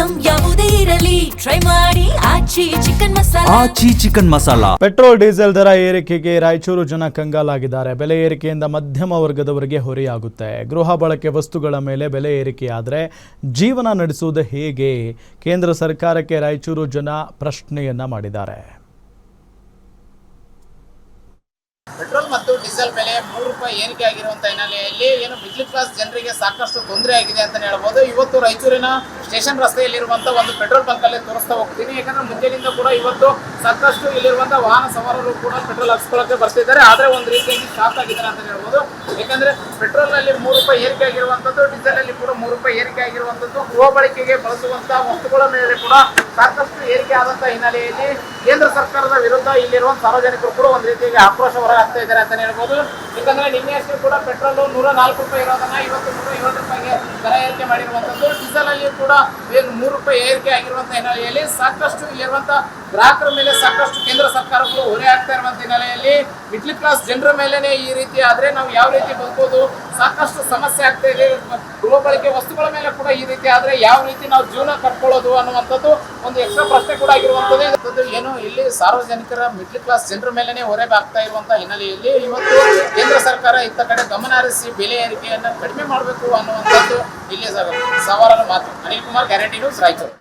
Item ಯಾವುದೇ ಇರಲಿ try ಮಾಡಿ ಆಚಿ ಚಿಕನ್ ಮಸಾಲಾ. ಪೆಟ್ರೋಲ್ ಡೀಸೆಲ್ ದರ ಏರಿಕೆಗೆ ರಾಯಚೂರು ಜನ ಕಂಗಾಲಾಗಿದ್ದಾರೆ. ಬೆಲೆ ಏರಿಕೆಯಿಂದ ಮಧ್ಯಮ ವರ್ಗದವರಿಗೆ ಹೊರೆಯಾಗುತ್ತೆ. ಗೃಹ ಬಳಕೆ ವಸ್ತುಗಳ ಮೇಲೆ ಬೆಲೆ ಏರಿಕೆಯಾದರೆ ಜೀವನ ನಡೆಸುವುದು ಹೇಗೆ? ಕೇಂದ್ರ ಸರ್ಕಾರಕ್ಕೆ ರಾಯಚೂರು ಜನ ಪ್ರಶ್ನೆಯನ್ನ ಮಾಡಿದ್ದಾರೆ. ಪೆಟ್ರೋಲ್ ಮತ್ತು ಡೀಸೆಲ್ ಬೆಲೆ ₹3 ಏರಿಕೆ ಆಗಿರುವಂತಹ ಹಿನ್ನೆಲೆಯಲ್ಲಿ ಏನು ಮಿಡ್ಲ್ ಕ್ಲಾಸ್ ಜನರಿಗೆ ಸಾಕಷ್ಟು ತೊಂದರೆ ಆಗಿದೆ ಅಂತ ಹೇಳ್ಬೋದು. ಇವತ್ತು ರಾಯಚೂರಿನ ಸ್ಟೇಷನ್ ರಸ್ತೆಯಲ್ಲಿರುವಂತಹ ಒಂದು ಪೆಟ್ರೋಲ್ ಬಂಕ್ ಅಲ್ಲಿ ತೋರಿಸ್ತಾ ಹೋಗ್ತೀನಿ. ಯಾಕಂದ್ರೆ ಮುಂಜಾನೆಯಿಂದ ಕೂಡ ಇವತ್ತು ಸಾಕಷ್ಟು ಇಲ್ಲಿರುವಂತಹ ವಾಹನ ಸವಾರರು ಕೂಡ ಪೆಟ್ರೋಲ್ ಹಾಕ್ಸ್ಕೊಳ್ಳೋಕೆ ಬರ್ತಿದ್ದಾರೆ. ಆದ್ರೆ ಒಂದು ರೀತಿಯಾಗಿ ಶಾಕ್ ಆಗಿದ್ದಾರೆ ಅಂತ ಹೇಳ್ಬೋದು. ಯಾಕಂದ್ರೆ ಪೆಟ್ರೋಲ್ ನಲ್ಲಿ ₹3 ಏರಿಕೆ ಆಗಿರುವಂತದ್ದು, ಡೀಸೆಲ್ ಅಲ್ಲಿ ಕೂಡ ₹3 ಏರಿಕೆ ಆಗಿರುವಂತದ್ದು, ಗೃಹ ಬಳಕೆಗೆ ಬಳಸುವಂತಹ ವಸ್ತುಗಳ ಮೇಲೆ ಕೂಡ ಸಾಕಷ್ಟು ಏರಿಕೆ ಆದಂತಹ ಹಿನ್ನೆಲೆಯಲ್ಲಿ ಕೇಂದ್ರ ಸರ್ಕಾರದ ವಿರುದ್ಧ ಇಲ್ಲಿರುವ ಸಾರ್ವಜನಿಕರು ಕೂಡ ಒಂದು ರೀತಿಯಾಗಿ ಆಕ್ರೋಶ ಹೊರಹಾಕ್ತಾ ಇದ್ದಾರೆ ಅಂತ ಹೇಳ್ಬೋದು. ಯಾಕಂದ್ರೆ ನಿನ್ನೆ ಅಷ್ಟೇ ಕೂಡ ಪೆಟ್ರೋಲ್ ₹104 ಇರೋದನ್ನ ಇವತ್ತು ₹107ಗೆ ದರ ಏರಿಕೆ ಮಾಡಿರುವಂತದ್ದು. ಡೀಸೆಲ್ ಅಲ್ಲಿ ಕೂಡ ₹3 ಏರಿಕೆ ಆಗಿರುವಂತಹ ಹಿನ್ನೆಲೆಯಲ್ಲಿ ಸಾಕಷ್ಟು ಇಲ್ಲಿರುವಂತಹ ಗ್ರಾಹಕರ ಮೇಲೆ ಸಾಕಷ್ಟು ಕೇಂದ್ರ ಸರ್ಕಾರಗಳು ಹೊರೆ ಆಗ್ತಾ ಇರುವಂತ ಹಿನ್ನೆಲೆಯಲ್ಲಿ ಮಿಡ್ಲ್ ಕ್ಲಾಸ್ ಜನರ ಮೇಲೆನೆ ಈ ರೀತಿ ಆದ್ರೆ ನಾವು ಯಾವ ರೀತಿ ಬದುಕೋದು? ಸಾಕಷ್ಟು ಸಮಸ್ಯೆ ಆಗ್ತಾ ಇದೆ. ಗೃಹ ಬಳಕೆ ವಸ್ತುಗಳ ಮೇಲೆ ಕೂಡ ಈ ರೀತಿ ಆದ್ರೆ ಯಾವ ರೀತಿ ನಾವು ಜೀವನ ಕಟ್ಕೊಳ್ಳೋದು ಅನ್ನುವಂಥದ್ದು ಒಂದು ಎಕ್ಸ್ಟ್ರಾ ಪ್ರಶ್ನೆ ಕೂಡ ಆಗಿರುವಂಥದ್ದು. ಏನು ಇಲ್ಲಿ ಸಾರ್ವಜನಿಕರ ಮಿಡ್ಲ್ ಕ್ಲಾಸ್ ಜನರ ಮೇಲೆನೆ ಹೊರೆ ಆಗ್ತಾ ಇರುವಂತಹ ಹಿನ್ನೆಲೆಯಲ್ಲಿ ಇವತ್ತು ಕೇಂದ್ರ ಸರ್ಕಾರ ಇತ್ತ ಕಡೆ ಗಮನ ಹರಿಸಿ ಬೆಲೆ ಏರಿಕೆಯನ್ನು ಕಡಿಮೆ ಮಾಡಬೇಕು ಅನ್ನುವಂಥದ್ದು ಇಲ್ಲಿ ಸವಾಲನ್ನು ಮಾತು. Anil Kumar, guarantee news, Raichur.